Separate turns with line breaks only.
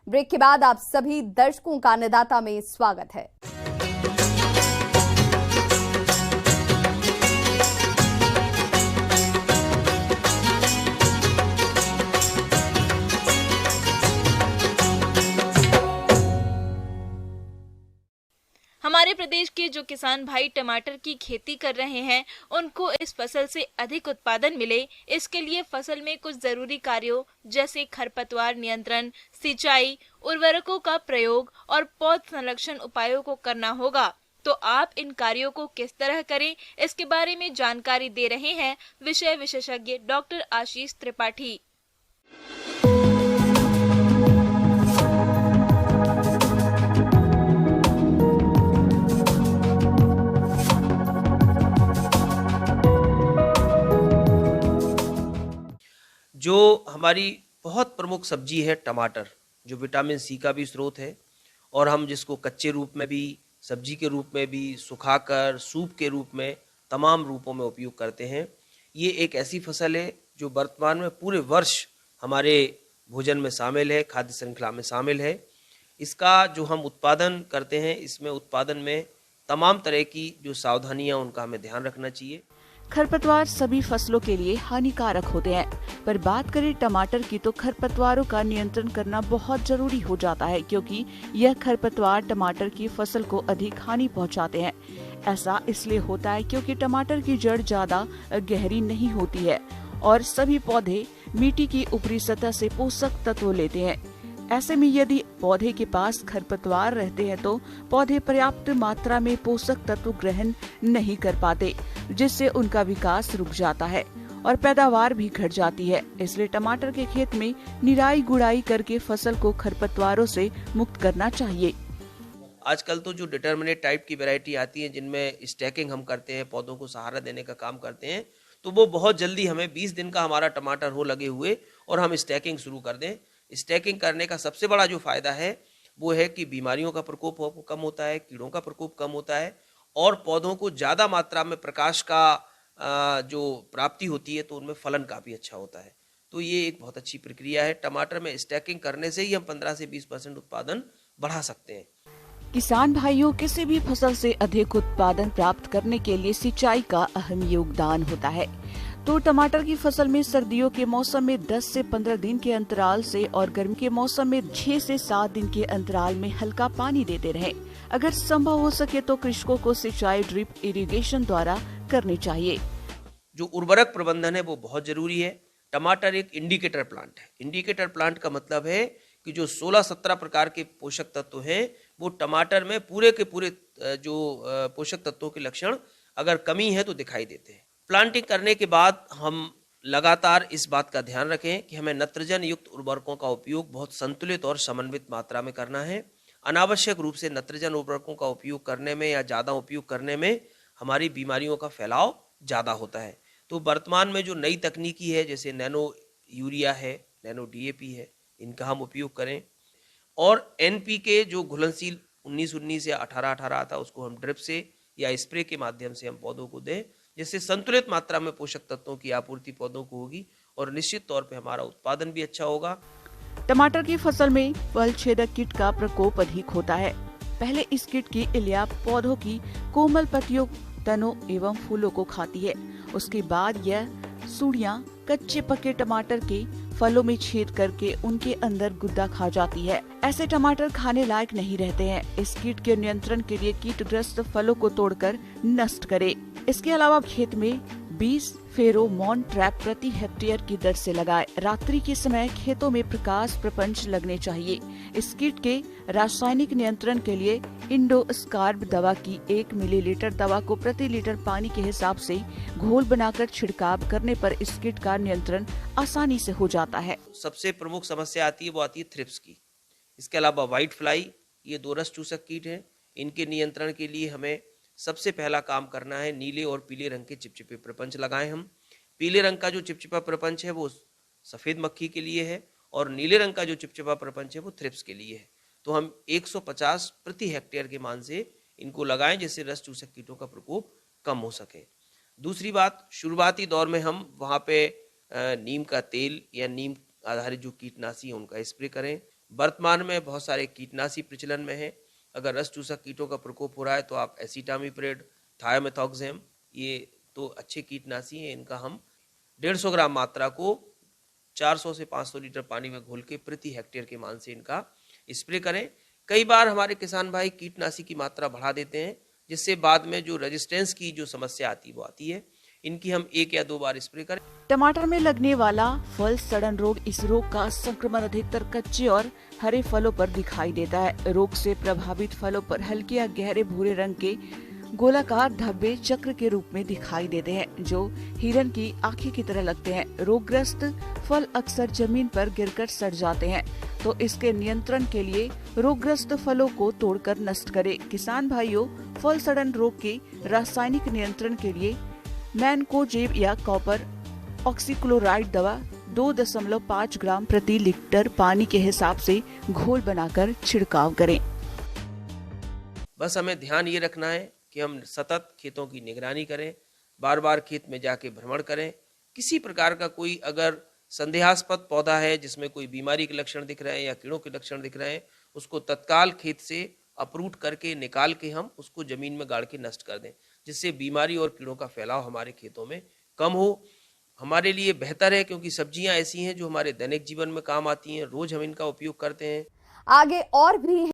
Break के बाद आप सभी दर्शकों का अन्नदाता में स्वागत है।
हमारे प्रदेश के जो किसान भाई टमाटर की खेती कर रहे हैं, उनको इस फसल से अधिक उत्पादन मिले, इसके लिए फसल में कुछ जरूरी कार्यों जैसे खरपतवार नियंत्रण, सिंचाई, उर्वरकों का प्रयोग और पौध संरक्षण उपायों को करना होगा। तो आप इन कार्यों को किस तरह करें, इसके बारे में जानकारी दे रहे हैं विषय विशेषज्ञ डॉक्टर आशीष त्रिपाठी।
जो हमारी बहुत प्रमुख सब्जी है टमाटर, जो विटामिन सी का भी स्रोत है और हम जिसको कच्चे रूप में भी, सब्जी के रूप में भी, सुखाकर, सूप के रूप में, तमाम रूपों में उपयोग करते हैं। ये एक ऐसी फसल है जो वर्तमान में पूरे वर्ष हमारे भोजन में शामिल है, खाद्य श्रृंखला में शामिल है। इसका जो हम उत्पादन करते हैं, इसमें उत्पादन में तमाम तरह की जो सावधानियां, उनका हमें ध्यान रखना चाहिए।
खरपतवार सभी फसलों के लिए हानिकारक होते हैं, पर बात करें टमाटर की तो खरपतवारों का नियंत्रण करना बहुत जरूरी हो जाता है, क्योंकि यह खरपतवार टमाटर की फसल को अधिक हानि पहुंचाते हैं। ऐसा इसलिए होता है क्योंकि टमाटर की जड़ ज्यादा गहरी नहीं होती है और सभी पौधे मिट्टी की ऊपरी सतह से पोषक तत्व लेते हैं। ऐसे में यदि पौधे के पास खरपतवार रहते हैं तो पौधे पर्याप्त मात्रा में पोषक तत्व ग्रहण नहीं कर पाते, जिससे उनका विकास रुक जाता है और पैदावार भी घट जाती है। इसलिए टमाटर के खेत में निराई गुड़ाई करके फसल को खरपतवारों से मुक्त करना चाहिए।
आजकल तो जो डिटर्मिनेट टाइप की वैरायटी आती है, जिनमें स्टैकिंग हम करते हैं, पौधों को सहारा देने का काम करते हैं, तो वो बहुत जल्दी हमें 20 दिन का हमारा टमाटर हो लगे हुए और हम स्टैकिंग शुरू कर दें। स्टैकिंग करने का सबसे बड़ा जो फायदा है वो है कि बीमारियों का प्रकोप कम होता है, कीड़ों का प्रकोप कम होता है और पौधों को ज़्यादा मात्रा में प्रकाश का जो प्राप्ति होती है, तो उनमें फलन काफ़ी अच्छा होता है। तो ये एक बहुत अच्छी प्रक्रिया है। टमाटर में स्टैकिंग करने से ही हम 15 से 20% उत्पादन बढ़ा सकते हैं।
किसान भाइयों, किसी भी फसल से अधिक उत्पादन प्राप्त करने के लिए सिंचाई का अहम योगदान होता है। तो टमाटर की फसल में सर्दियों के मौसम में 10 से 15 दिन के अंतराल से और गर्मी के मौसम में 6 से 7 दिन के अंतराल में हल्का पानी देते रहें। अगर संभव हो सके तो कृषकों को सिंचाई ड्रिप इरिगेशन द्वारा करनी चाहिए।
जो उर्वरक प्रबंधन है वो बहुत जरूरी है। टमाटर एक इंडिकेटर प्लांट है। इंडिकेटर प्लांट का मतलब है कि जो 16-17 प्रकार के पोषक तत्व हैं, वो टमाटर में पूरे के पूरे जो पोषक तत्वों के लक्षण अगर कमी है तो दिखाई देते हैं। प्लांटिंग करने के बाद हम लगातार इस बात का ध्यान रखें कि हमें नत्रजन युक्त उर्वरकों का उपयोग बहुत संतुलित और समन्वित मात्रा में करना है। अनावश्यक रूप से नत्रजन उर्वरकों का उपयोग करने में या ज़्यादा उपयोग करने में हमारी बीमारियों का फैलाव ज़्यादा होता है। तो वर्तमान में जो नई तकनीकी है, जैसे नैनो यूरिया है, नैनो डीएपी है, इनका हम उपयोग करें और एनपीके जो घुलनशील 19-19 या 18-18 आता, उसको हम ड्रिप से या स्प्रे के माध्यम से हम पौधों को दें, जिससे संतुलित मात्रा में पोषक तत्वों की आपूर्ति पौधों को होगी और निश्चित तौर पे हमारा उत्पादन भी अच्छा होगा।
टमाटर की फसल में फल छेदक कीट का प्रकोप अधिक होता है। पहले इस कीट की इल्लियां पौधों की कोमल पत्तियों, तनों एवं फूलों को खाती है। उसके बाद यह सुड़ियां कच्चे पके टमाटर के फलों में छेद करके उनके अंदर गुद्दा खा जाती है। ऐसे टमाटर खाने लायक नहीं रहते हैं। इस कीट के नियंत्रण के लिए कीटग्रस्त फलों को तोड़कर नष्ट करें। इसके अलावा खेत में 20 फेरोमोन ट्रैप प्रति हेक्टेयर की दर से लगाएं। रात्रि के समय खेतों में प्रकाश प्रपंच लगने चाहिए। इस कीट के रासायनिक नियंत्रण के लिए इंडोस्कार्ब दवा की 1 मिलीलीटर दवा को प्रति लीटर पानी के हिसाब से घोल बनाकर छिड़काव करने पर इस कीट का नियंत्रण आसानी से हो जाता है।
सबसे प्रमुख समस्या आती है वो आती है थ्रिप्स की। इसके अलावा व्हाइट फ्लाई, ये 2 रस चूसक कीट हैं। इनके नियंत्रण के लिए हमें सबसे पहला काम करना है, नीले और पीले रंग के चिपचिपे प्रपंच लगाएं हम। पीले रंग का जो चिपचिपा प्रपंच है वो सफेद मक्खी के लिए है और नीले रंग का जो चिपचिपा प्रपंच है वो थ्रिप्स के लिए है। तो हम 150 प्रति हेक्टेयर के मान से इनको लगाएं, जिससे रस चूसक कीटों का प्रकोप कम हो सके। दूसरी बात, शुरुआती दौर में हम वहाँ पे नीम का तेल या नीम आधारित जो कीटनाशी है उनका स्प्रे करें वर्तमान में बहुत सारे कीटनाशी प्रचलन में है। अगर रस चूसक कीटों का प्रकोप हो रहा है तो आप एसिटामिप्रिड, थायोमेथॉक्सैम, ये तो अच्छे कीटनाशी हैं। इनका हम 150 ग्राम मात्रा को 400 से 500 लीटर पानी में घोल के प्रति हेक्टेयर के मान से इनका स्प्रे करें। कई बार हमारे किसान भाई कीटनाशी की मात्रा बढ़ा देते हैं, जिससे बाद में जो रेजिस्टेंस की जो समस्या आती है वो आती है। इनकी हम 1 या 2 बार स्प्रे करें।
टमाटर में लगने वाला फल सड़न रोग, इस रोग का संक्रमण अधिकतर कच्चे और हरे फलों पर दिखाई देता है। रोग से प्रभावित फलों पर हल्के या गहरे भूरे रंग के गोलाकार धब्बे चक्र के रूप में दिखाई देते हैं, जो हिरन की आंखें की तरह लगते हैं। रोगग्रस्त फल अक्सर जमीन पर गिरकर सड़ जाते हैं, तो इसके नियंत्रण के लिए रोगग्रस्त फलों को तोड़कर नष्ट करें। किसान भाइयों, फल सड़न रोग के रासायनिक नियंत्रण के लिए मैनकोजेब या कॉपर ऑक्सीक्लोराइड दवा 2.5 ग्राम प्रति लीटर पानी के हिसाब से घोल बनाकर छिड़काव करें।
बस हमें ध्यान ये रखना है कि हम सतत खेतों की निगरानी करें, बार बार खेत में जाके भ्रमण करें। किसी प्रकार का कोई अगर संदेहास्पद पौधा है जिसमें कोई बीमारी के लक्षण दिख रहे हैं या कीड़ों के लक्षण दिख रहे हैं, उसको तत्काल खेत से अपरूट करके निकाल के हम उसको जमीन में गाड़ के नष्ट कर दें, जिससे बीमारी और कीड़ों का फैलाव हमारे खेतों में कम हो। हमारे लिए बेहतर है, क्योंकि सब्जियां ऐसी हैं जो हमारे दैनिक जीवन में काम आती हैं, रोज हम इनका उपयोग करते हैं।
आगे और भी